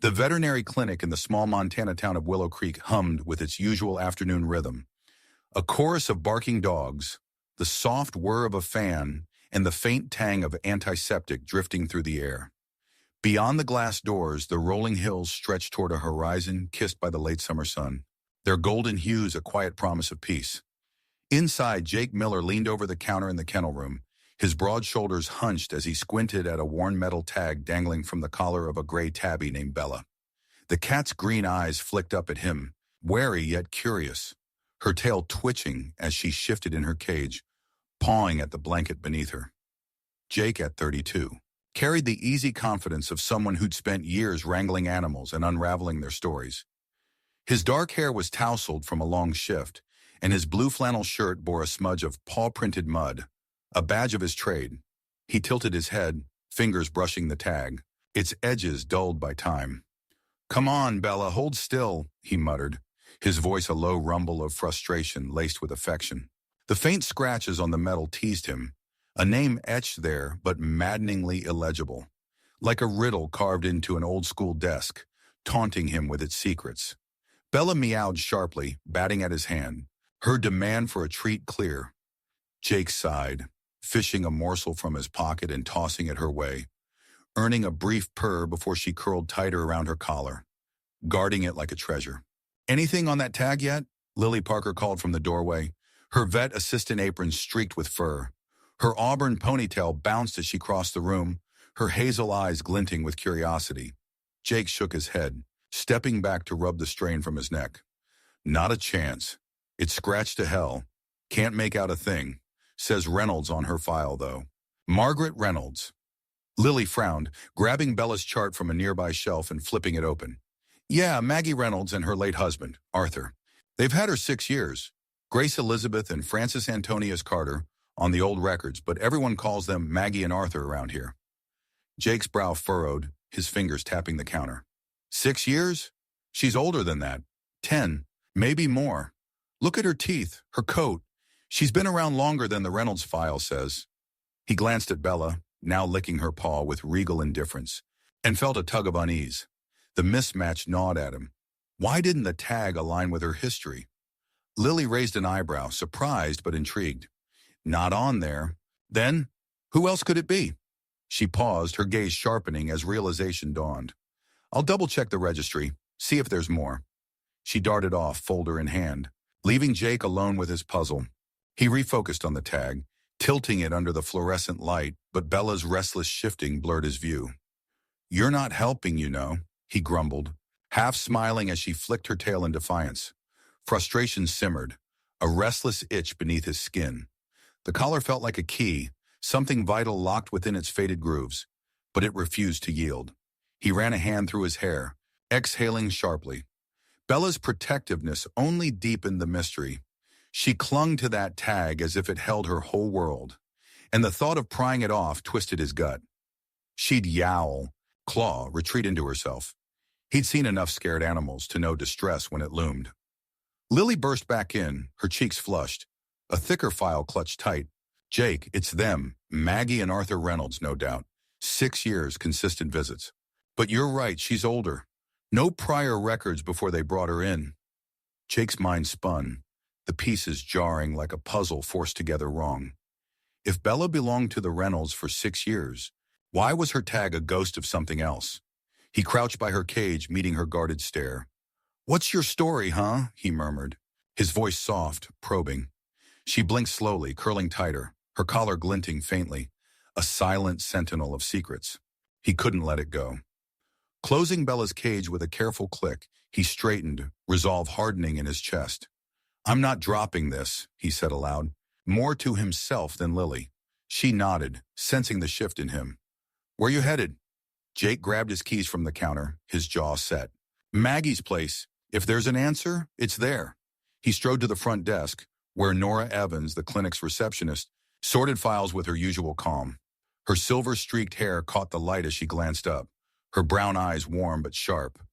The veterinary clinic in the small Montana town of Willow Creek hummed with its usual afternoon rhythm. A chorus of barking dogs, the soft whir of a fan, and the faint tang of antiseptic drifting through the air. Beyond the glass doors, the rolling hills stretched toward a horizon kissed by the late summer sun, their golden hues a quiet promise of peace. Inside, Jake Miller leaned over the counter in the kennel room, his broad shoulders hunched as he squinted at a worn metal tag dangling from the collar of a gray tabby named Bella. The cat's green eyes flicked up at him, wary yet curious, her tail twitching as she shifted in her cage, pawing at the blanket beneath her. Jake, at 32, carried the easy confidence of someone who'd spent years wrangling animals and unraveling their stories. His dark hair was tousled from a long shift, and his blue flannel shirt bore a smudge of paw-printed mud, a badge of his trade. He tilted his head, fingers brushing the tag, its edges dulled by time. "Come on, Bella, hold still," he muttered, his voice a low rumble of frustration laced with affection. The faint scratches on the metal teased him, a name etched there but maddeningly illegible, like a riddle carved into an old-school desk, taunting him with its secrets. Bella meowed sharply, batting at his hand, her demand for a treat clear. Jake sighed, fishing a morsel from his pocket and tossing it her way, earning a brief purr before she curled tighter around her collar, guarding it like a treasure. "Anything on that tag yet?" Lily Parker called from the doorway, her vet assistant apron streaked with fur. Her auburn ponytail bounced as she crossed the room, her hazel eyes glinting with curiosity. Jake shook his head, stepping back to rub the strain from his neck. "Not a chance. It's scratched to hell. Can't make out a thing. Says Reynolds on her file, though. Margaret Reynolds." Lily frowned, grabbing Bella's chart from a nearby shelf and flipping it open. "Yeah, Maggie Reynolds and her late husband, Arthur. They've had her 6 years. Grace Elizabeth and Frances Antonius Carter on the old records, but everyone calls them Maggie and Arthur around here." Jake's brow furrowed, his fingers tapping the counter. 6 years? She's older than that. 10, maybe more. Look at her teeth, her coat. She's been around longer than the Reynolds file says. He glanced at Bella, now licking her paw with regal indifference, and felt a tug of unease. The mismatch gnawed at him. Why didn't the tag align with her history? Lily raised an eyebrow, surprised but intrigued. "Not on there. Then, who else could it be?" She paused, her gaze sharpening as realization dawned. "I'll double-check the registry, see if there's more." She darted off, folder in hand, leaving Jake alone with his puzzle. He refocused on the tag, tilting it under the fluorescent light, but Bella's restless shifting blurred his view. "You're not helping, you know," he grumbled, half smiling as she flicked her tail in defiance. Frustration simmered, a restless itch beneath his skin. The collar felt like a key, something vital locked within its faded grooves, but it refused to yield. He ran a hand through his hair, exhaling sharply. Bella's protectiveness only deepened the mystery. She clung to that tag as if it held her whole world, and the thought of prying it off twisted his gut. She'd yowl, claw, retreat into herself. He'd seen enough scared animals to know distress when it loomed. Lily burst back in, her cheeks flushed, a thicker file clutched tight. "Jake, it's them, Maggie and Arthur Reynolds, no doubt. 6 years, consistent visits. But you're right, she's older. No prior records before they brought her in." Jake's mind spun, the pieces jarring like a puzzle forced together wrong. If Bella belonged to the Reynolds for 6 years, why was her tag a ghost of something else? He crouched by her cage, meeting her guarded stare. "What's your story, huh?" he murmured, his voice soft, probing. She blinked slowly, curling tighter, her collar glinting faintly, a silent sentinel of secrets. He couldn't let it go. Closing Bella's cage with a careful click, he straightened, resolve hardening in his chest. "I'm not dropping this," he said aloud, more to himself than Lily. She nodded, sensing the shift in him. "Where you headed?" Jake grabbed his keys from the counter, his jaw set. "Maggie's place. If there's an answer, it's there." He strode to the front desk, where Nora Evans, the clinic's receptionist, sorted files with her usual calm. Her silver-streaked hair caught the light as she glanced up, her brown eyes warm but sharp.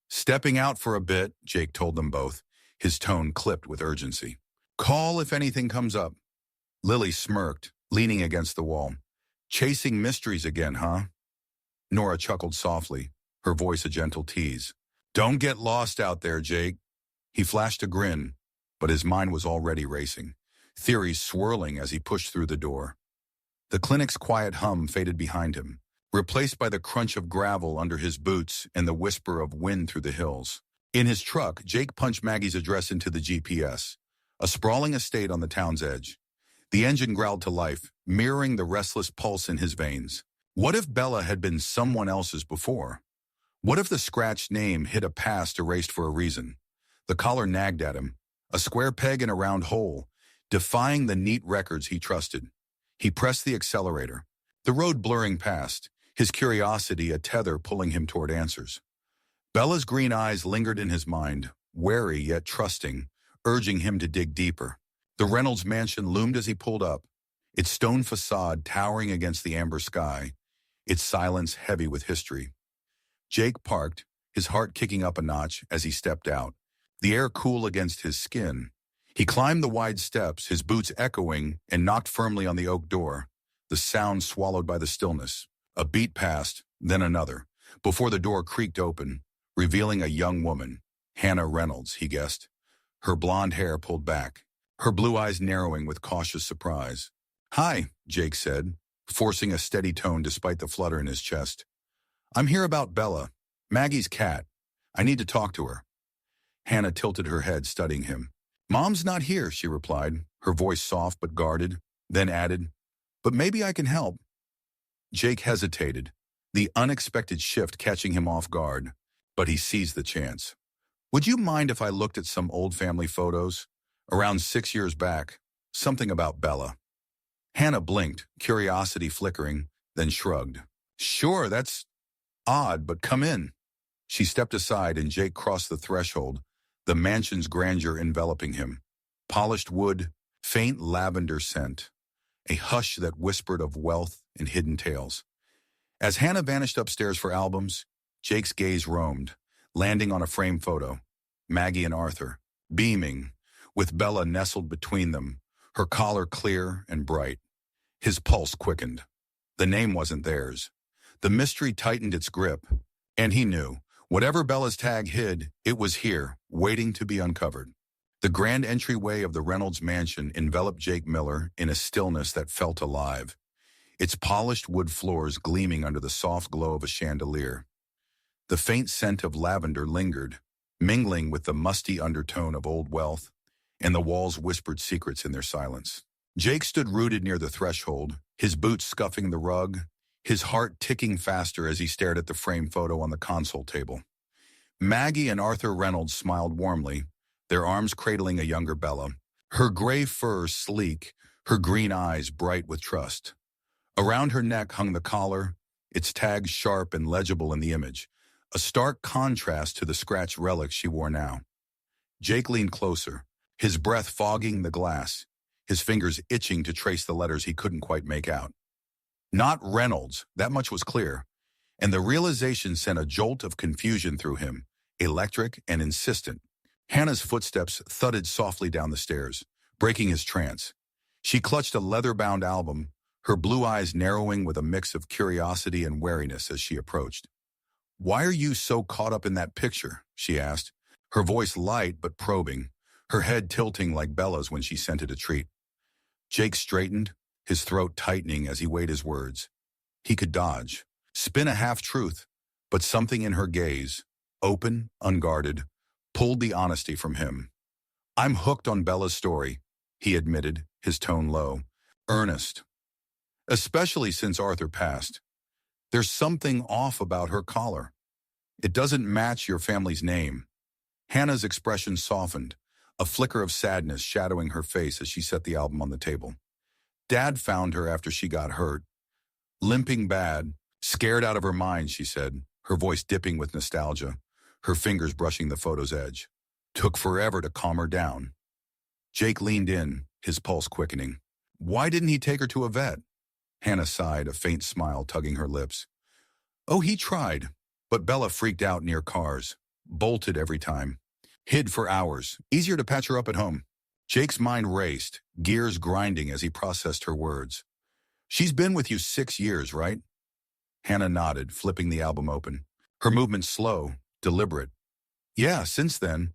"Stepping out for a bit," Jake told them both, his tone clipped with urgency. "Call if anything comes up." Lily smirked, leaning against the wall. "Chasing mysteries again, huh?" Nora chuckled softly, her voice a gentle tease. Don't get lost out there, Jake. He flashed a grin, but his mind was already racing, theories swirling as he pushed through the door. The clinic's quiet hum faded behind him, replaced by the crunch of gravel under his boots and the whisper of wind through the hills. In his truck, Jake punched Maggie's address into the GPS, a sprawling estate on the town's edge. The engine growled to life, mirroring the restless pulse in his veins. What if Bella had been someone else's before? What if the scratched name hid a past erased for a reason? The collar nagged at him, a square peg in a round hole, defying the neat records he trusted. He pressed the accelerator, the road blurring past, his curiosity a tether pulling him toward answers. Bella's green eyes lingered in his mind, wary yet trusting, urging him to dig deeper. The Reynolds mansion loomed as he pulled up, its stone facade towering against the amber sky, its silence heavy with history. Jake parked, his heart kicking up a notch as he stepped out, the air cool against his skin. He climbed the wide steps, his boots echoing, and knocked firmly on the oak door, the sound swallowed by the stillness. A beat passed, then another, before the door creaked open, revealing a young woman, Hannah Reynolds, he guessed, her blonde hair pulled back, her blue eyes narrowing with cautious surprise. "Hi," Jake said, forcing a steady tone despite the flutter in his chest. "I'm here about Bella, Maggie's cat. I need to talk to her." Hannah tilted her head, studying him. "Mom's not here," she replied, her voice soft but guarded, then added, "But maybe I can help." Jake hesitated, the unexpected shift catching him off guard, but he seized the chance. "Would you mind if I looked at some old family photos? Around 6 years back, something about Bella." Hannah blinked, curiosity flickering, then shrugged. "Sure, that's odd, but come in." She stepped aside and Jake crossed the threshold, the mansion's grandeur enveloping him. Polished wood, faint lavender scent, a hush that whispered of wealth and hidden tales. As Hannah vanished upstairs for albums, Jake's gaze roamed, landing on a framed photo. Maggie and Arthur, beaming, with Bella nestled between them, her collar clear and bright. His pulse quickened. The name wasn't theirs. The mystery tightened its grip, and he knew, whatever Bella's tag hid, it was here, waiting to be uncovered. The grand entryway of the Reynolds mansion enveloped Jake Miller in a stillness that felt alive, its polished wood floors gleaming under the soft glow of a chandelier. The faint scent of lavender lingered, mingling with the musty undertone of old wealth, and the walls whispered secrets in their silence. Jake stood rooted near the threshold, his boots scuffing the rug, his heart ticking faster as he stared at the framed photo on the console table. Maggie and Arthur Reynolds smiled warmly, their arms cradling a younger Bella, her gray fur sleek, her green eyes bright with trust. Around her neck hung the collar, its tag sharp and legible in the image, a stark contrast to the scratched relics she wore now. Jake leaned closer, his breath fogging the glass, his fingers itching to trace the letters he couldn't quite make out. Not Reynolds, that much was clear, and the realization sent a jolt of confusion through him, electric and insistent. Hannah's footsteps thudded softly down the stairs, breaking his trance. She clutched a leather-bound album, her blue eyes narrowing with a mix of curiosity and wariness as she approached. "Why are you so caught up in that picture?" she asked, her voice light but probing, her head tilting like Bella's when she scented a treat. Jake straightened, his throat tightening as he weighed his words. He could dodge, spin a half-truth, but something in her gaze, open, unguarded, pulled the honesty from him. "I'm hooked on Bella's story," he admitted, his tone low, earnest. "Especially since Arthur passed. There's something off about her collar. It doesn't match your family's name." Hannah's expression softened, a flicker of sadness shadowing her face as she set the album on the table. "Dad found her after she got hurt. Limping bad, scared out of her mind," she said, her voice dipping with nostalgia, her fingers brushing the photo's edge. "Took forever to calm her down." Jake leaned in, his pulse quickening. "Why didn't he take her to a vet?" Hannah sighed, a faint smile tugging her lips. "Oh, he tried, but Bella freaked out near cars, bolted every time. Hid for hours, easier to patch her up at home." Jake's mind raced, gears grinding as he processed her words. "She's been with you 6 years, right?" Hannah nodded, flipping the album open. Her movement slow, deliberate. Yeah, since then.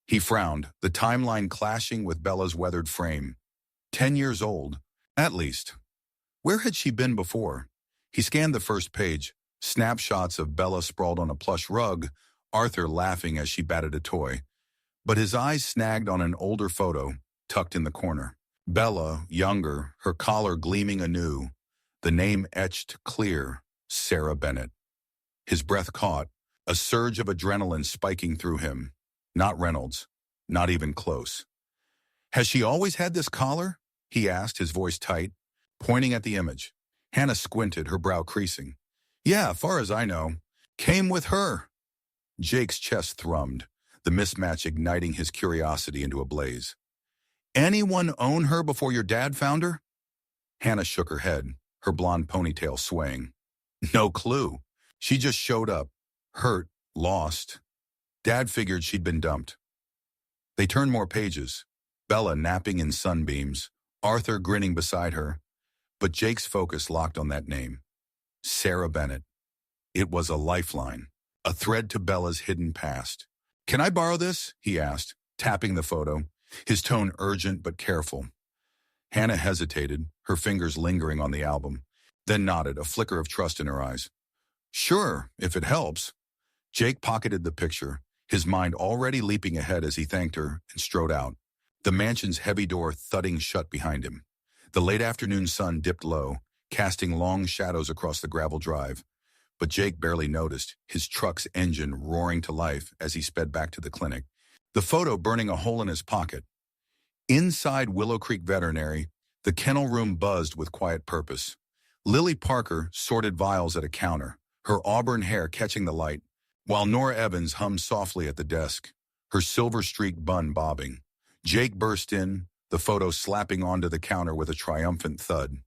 He frowned, the timeline clashing with Bella's weathered frame. 10 years old, at least. Where had she been before? He scanned the first page, snapshots of Bella sprawled on a plush rug, Arthur laughing as she batted a toy. But his eyes snagged on an older photo, tucked in the corner. Bella, younger, her collar gleaming anew, the name etched clear, Sarah Bennett. His breath caught, a surge of adrenaline spiking through him. Not Reynolds, not even close. Has she always had this collar? He asked, his voice tight, pointing at the image. Hannah squinted, her brow creasing. Yeah, far as I know. Came with her. Jake's chest thrummed, the mismatch igniting his curiosity into a blaze. Anyone own her before your dad found her? Hannah shook her head, her blonde ponytail swaying. No clue. She just showed up, hurt, lost. Dad figured she'd been dumped. They turned more pages, Bella napping in sunbeams, Arthur grinning beside her, but Jake's focus locked on that name. Sarah Bennett. It was a lifeline, a thread to Bella's hidden past. Can I borrow this? He asked, tapping the photo, his tone urgent but careful. Hannah hesitated, her fingers lingering on the album, then nodded, a flicker of trust in her eyes. Sure, if it helps. Jake pocketed the picture, his mind already leaping ahead as he thanked her and strode out, the mansion's heavy door thudding shut behind him. The late afternoon sun dipped low, casting long shadows across the gravel drive, but Jake barely noticed, his truck's engine roaring to life as he sped back to the clinic, the photo burning a hole in his pocket. Inside Willow Creek Veterinary, the kennel room buzzed with quiet purpose. Lily Parker sorted vials at a counter, her auburn hair catching the light, while Nora Evans hummed softly at the desk, her silver-streaked bun bobbing. Jake burst in, the photo slapping onto the counter with a triumphant thud.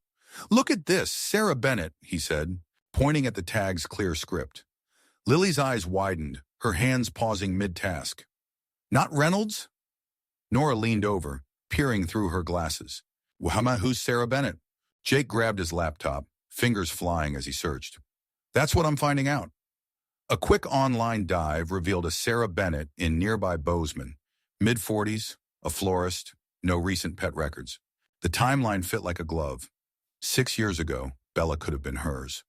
Look at this, Sarah Bennett, he said, pointing at the tag's clear script. Lily's eyes widened, her hands pausing mid-task. Not Reynolds? Nora leaned over, peering through her glasses. Who's Sarah Bennett? Jake grabbed his laptop, fingers flying as he searched. That's what I'm finding out. A quick online dive revealed a Sarah Bennett in nearby Bozeman, mid-40s, a florist, no recent pet records. The timeline fit like a glove. 6 years ago, Bella could have been hers.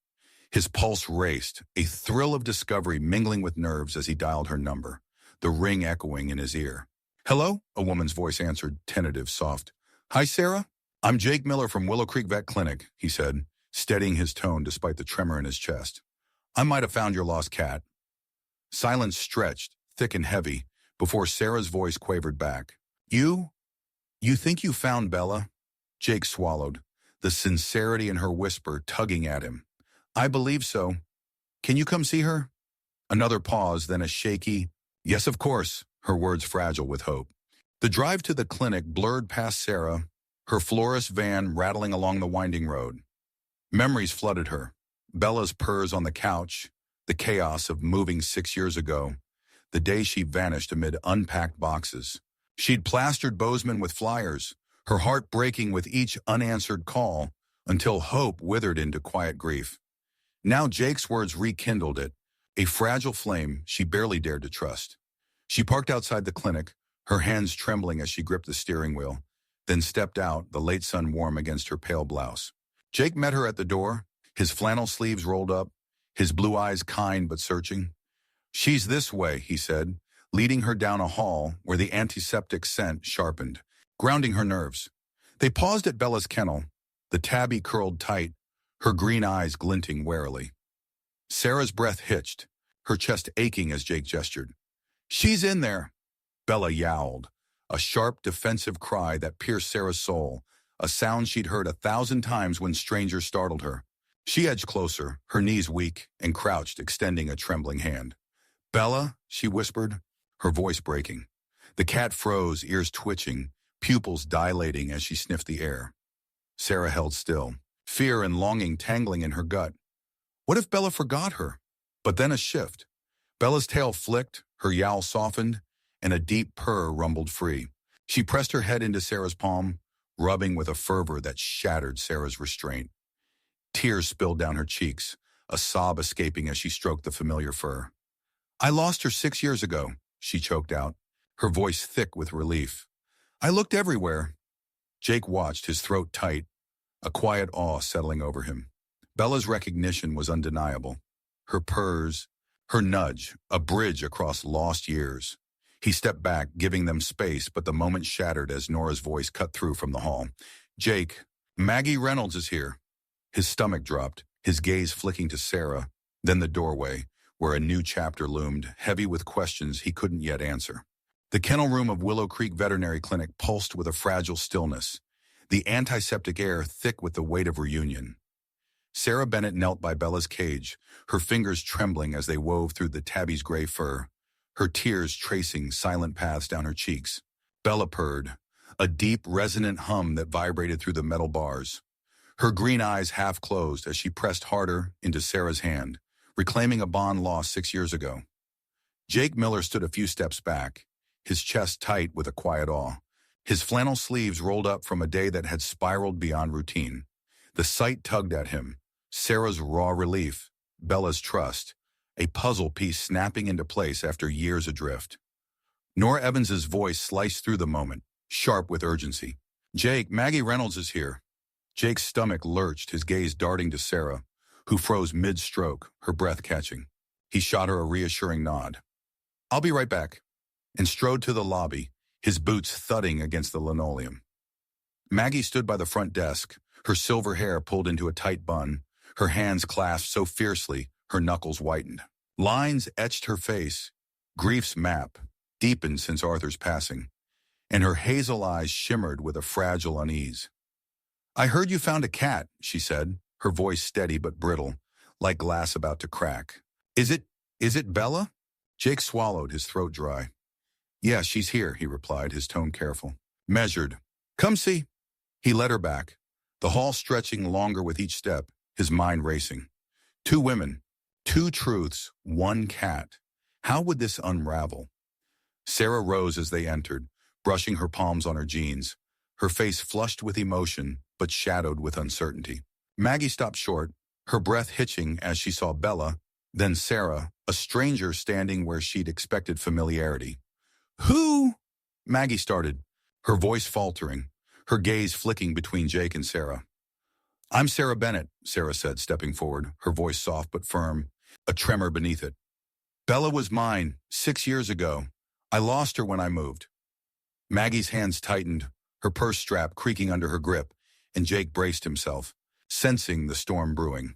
His pulse raced, a thrill of discovery mingling with nerves as he dialed her number, the ring echoing in his ear. Hello? A woman's voice answered, tentative, soft. Hi, Sarah? I'm Jake Miller from Willow Creek Vet Clinic, he said, steadying his tone despite the tremor in his chest. I might have found your lost cat. Silence stretched, thick and heavy, before Sarah's voice quavered back. You think you found Bella? Jake swallowed, the sincerity in her whisper tugging at him. I believe so. Can you come see her? Another pause, then a shaky, yes, of course, her words fragile with hope. The drive to the clinic blurred past Sarah, her florist van rattling along the winding road. Memories flooded her. Bella's purrs on the couch, the chaos of moving 6 years ago, the day she vanished amid unpacked boxes. She'd plastered Bozeman with flyers, her heart breaking with each unanswered call, until hope withered into quiet grief. Now Jake's words rekindled it, a fragile flame she barely dared to trust. She parked outside the clinic, her hands trembling as she gripped the steering wheel, then stepped out, the late sun warm against her pale blouse. Jake met her at the door, his flannel sleeves rolled up, his blue eyes kind but searching. She's this way, he said, leading her down a hall where the antiseptic scent sharpened, grounding her nerves. They paused at Bella's kennel, the tabby curled tight, her green eyes glinting warily. Sarah's breath hitched, her chest aching as Jake gestured. She's in there, Bella yowled, a sharp defensive cry that pierced Sarah's soul, a sound she'd heard 1,000 times when strangers startled her. She edged closer, her knees weak, and crouched, extending a trembling hand. Bella, she whispered, her voice breaking. The cat froze, ears twitching, pupils dilating as she sniffed the air. Sarah held still, fear and longing tangling in her gut. What if Bella forgot her? But then a shift. Bella's tail flicked, her yowl softened, and a deep purr rumbled free. She pressed her head into Sarah's palm, rubbing with a fervor that shattered Sarah's restraint. Tears spilled down her cheeks, a sob escaping as she stroked the familiar fur. "I lost her 6 years ago," she choked out, her voice thick with relief. "I looked everywhere." Jake watched, his throat tight, a quiet awe settling over him. Bella's recognition was undeniable. Her purrs, her nudge, a bridge across lost years. He stepped back, giving them space, but the moment shattered as Nora's voice cut through from the hall. "Jake, Maggie Reynolds is here." His stomach dropped, his gaze flicking to Sarah, then the doorway, where a new chapter loomed, heavy with questions he couldn't yet answer. The kennel room of Willow Creek Veterinary Clinic pulsed with a fragile stillness, the antiseptic air thick with the weight of reunion. Sarah Bennett knelt by Bella's cage, her fingers trembling as they wove through the tabby's gray fur, her tears tracing silent paths down her cheeks. Bella purred, a deep, resonant hum that vibrated through the metal bars. Her green eyes half closed as she pressed harder into Sarah's hand, reclaiming a bond lost 6 years ago. Jake Miller stood a few steps back, his chest tight with a quiet awe, his flannel sleeves rolled up from a day that had spiraled beyond routine. The sight tugged at him, Sarah's raw relief, Bella's trust, a puzzle piece snapping into place after years adrift. Nora Evans's voice sliced through the moment, sharp with urgency. "Jake, Maggie Reynolds is here." Jake's stomach lurched, his gaze darting to Sarah, who froze mid-stroke, her breath catching. He shot her a reassuring nod. "I'll be right back," and strode to the lobby, his boots thudding against the linoleum. Maggie stood by the front desk, her silver hair pulled into a tight bun, her hands clasped so fiercely her knuckles whitened. Lines etched her face, grief's map, deepened since Arthur's passing, and her hazel eyes shimmered with a fragile unease. "I heard you found a cat," she said, her voice steady but brittle, like glass about to crack. Is it Bella?" Jake swallowed, his throat dry. "Yeah, she's here," he replied, his tone careful, measured. "Come see." He led her back, the hall stretching longer with each step, his mind racing. 2 women, 2 truths, 1 cat. How would this unravel? Sarah rose as they entered, brushing her palms on her jeans, her face flushed with emotion but shadowed with uncertainty. Maggie stopped short, her breath hitching as she saw Bella, then Sarah, a stranger standing where she'd expected familiarity. "Who?" Maggie started, her voice faltering, her gaze flicking between Jake and Sarah. "I'm Sarah Bennett," Sarah said, stepping forward, her voice soft but firm, a tremor beneath it. "Bella was mine 6 years ago. I lost her when I moved." Maggie's hands tightened, her purse strap creaking under her grip, and Jake braced himself, sensing the storm brewing.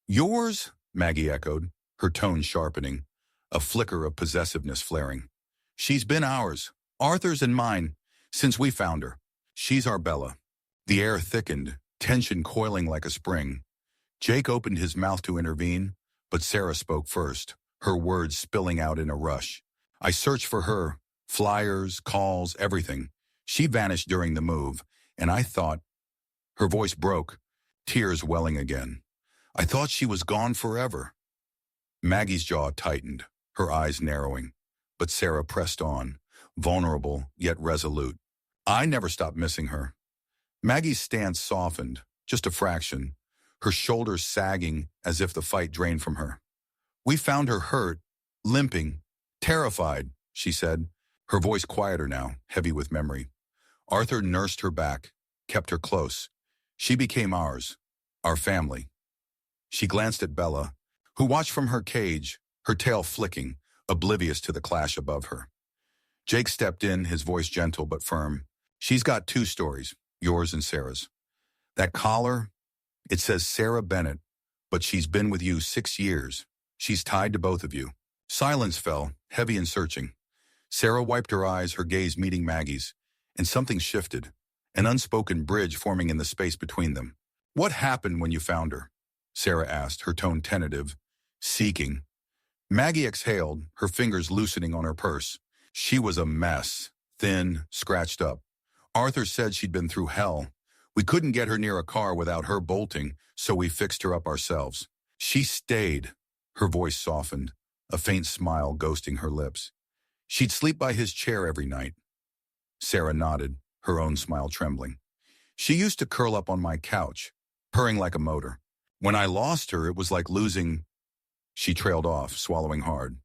"Yours?" Maggie echoed, her tone sharpening, a flicker of possessiveness flaring. "She's been ours, Arthur's and mine, since we found her. She's our Bella." The air thickened, tension coiling like a spring. Jake opened his mouth to intervene, but Sarah spoke first, her words spilling out in a rush. "I searched for her, flyers, calls, everything. She vanished during the move, and I thought—" Her voice broke, tears welling again. "I thought she was gone forever." Maggie's jaw tightened, her eyes narrowing, but Sarah pressed on, vulnerable yet resolute. "I never stopped missing her." Maggie's stance softened, just a fraction, her shoulders sagging as if the fight drained from her. "We found her hurt, limping, terrified," she said, her voice quieter now, heavy with memory. "Arthur nursed her back, kept her close. She became ours, our family." She glanced at Bella, who watched from her cage, her tail flicking, oblivious to the clash above her. Jake stepped in, his voice gentle but firm. "She's got 2 stories, yours and Sarah's. That collar, it says Sarah Bennett, but she's been with you 6 years. She's tied to both of you." Silence fell, heavy and searching. Sarah wiped her eyes, her gaze meeting Maggie's, and something shifted, an unspoken bridge forming in the space between them. "What happened when you found her?" Sarah asked, her tone tentative, seeking. Maggie exhaled, her fingers loosening on her purse. "She was a mess, thin, scratched up. Arthur said she'd been through hell. We couldn't get her near a car without her bolting, so we fixed her up ourselves. She stayed." Her voice softened, a faint smile ghosting her lips. "She'd sleep by his chair every night." Sarah nodded, her own smile trembling. "She used to curl up on my couch, purring like a motor. When I lost her, it was like losing. She trailed off, swallowing hard.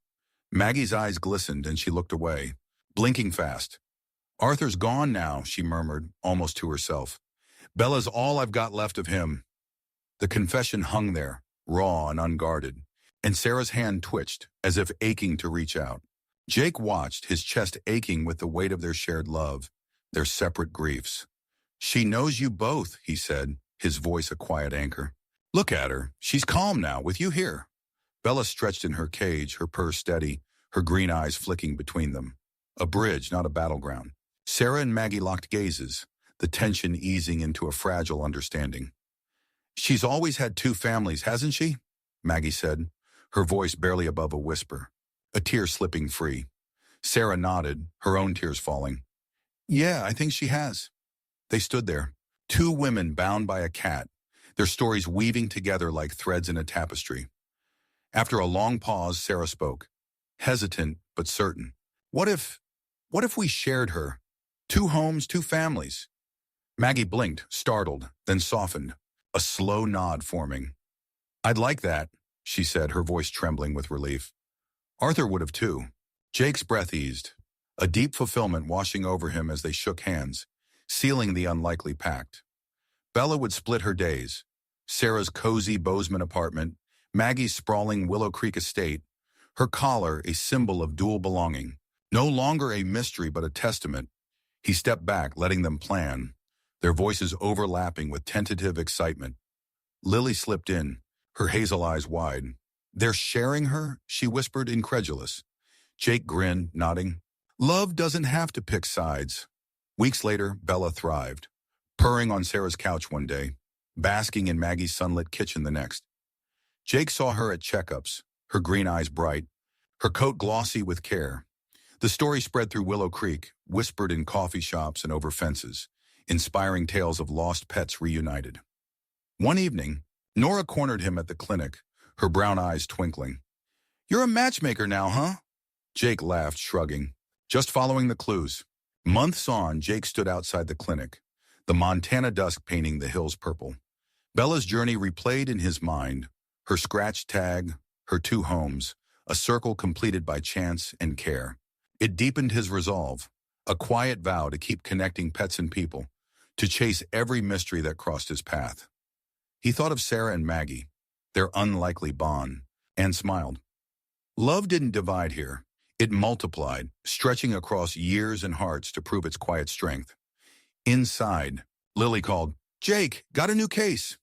Maggie's eyes glistened and she looked away, blinking fast. Arthur's gone now, she murmured, almost to herself. Bella's all I've got left of him. The confession hung there, raw and unguarded, and Sarah's hand twitched, as if aching to reach out. Jake watched, his chest aching with the weight of their shared love, their separate griefs. She knows you both, he said, his voice a quiet anchor. Look at her. She's calm now, with you here. Bella stretched in her cage, her purr steady, her green eyes flicking between them. A bridge, not a battleground. Sarah and Maggie locked gazes, the tension easing into a fragile understanding. She's always had two families, hasn't she? Maggie said, her voice barely above a whisper, a tear slipping free. Sarah nodded, her own tears falling. Yeah, I think she has. They stood there, two women bound by a cat, their stories weaving together like threads in a tapestry. After a long pause, Sarah spoke, hesitant but certain. What if we shared her? Two homes, two families. Maggie blinked, startled, then softened, a slow nod forming. I'd like that, she said, her voice trembling with relief. Arthur would have too. Jake's breath eased, a deep fulfillment washing over him as they shook hands, sealing the unlikely pact. Bella would split her days. Sarah's cozy Bozeman apartment, Maggie's sprawling Willow Creek estate, her collar a symbol of dual belonging, no longer a mystery but a testament. He stepped back, letting them plan, their voices overlapping with tentative excitement. Lily slipped in, her hazel eyes wide. They're sharing her? She whispered, incredulous. Jake grinned, nodding. Love doesn't have to pick sides. Weeks later, Bella thrived, purring on Sarah's couch one day, basking in Maggie's sunlit kitchen the next. Jake saw her at checkups, her green eyes bright, her coat glossy with care. The story spread through Willow Creek, whispered in coffee shops and over fences, inspiring tales of lost pets reunited. One evening, Nora cornered him at the clinic, her brown eyes twinkling. You're a matchmaker now, huh? Jake laughed, shrugging. Just following the clues. Months on, Jake stood outside the clinic, the Montana dusk painting the hills purple. Bella's journey replayed in his mind, her scratch tag, her two homes, a circle completed by chance and care. It deepened his resolve, a quiet vow to keep connecting pets and people, to chase every mystery that crossed his path. He thought of Sarah and Maggie, their unlikely bond, and smiled. Love didn't divide here. It multiplied, stretching across years and hearts to prove its quiet strength. Inside, Lily called, Jake, got a new case.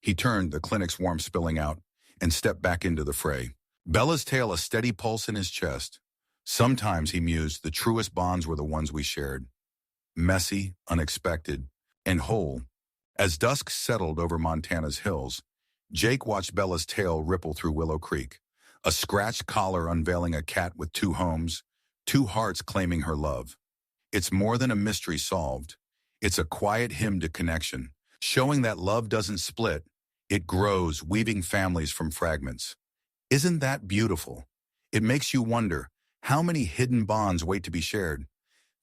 He turned, the clinic's warmth spilling out, and stepped back into the fray. Bella's tale a steady pulse in his chest. Sometimes, he mused, the truest bonds were the ones we shared. Messy, unexpected, and whole. As dusk settled over Montana's hills, Jake watched Bella's tale ripple through Willow Creek, a scratched collar unveiling a cat with two homes, two hearts claiming her love. It's more than a mystery solved. It's a quiet hymn to connection, showing that love doesn't split, it grows, weaving families from fragments. Isn't that beautiful? It makes you wonder, how many hidden bonds wait to be shared?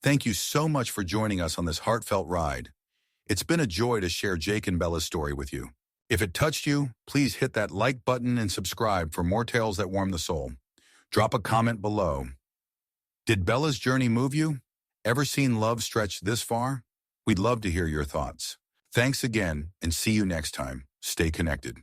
Thank you so much for joining us on this heartfelt ride. It's been a joy to share Jake and Bella's story with you. If it touched you, please hit that like button and subscribe for more tales that warm the soul. Drop a comment below. Did Bella's journey move you? Ever seen love stretch this far? We'd love to hear your thoughts. Thanks again, and see you next time. Stay connected.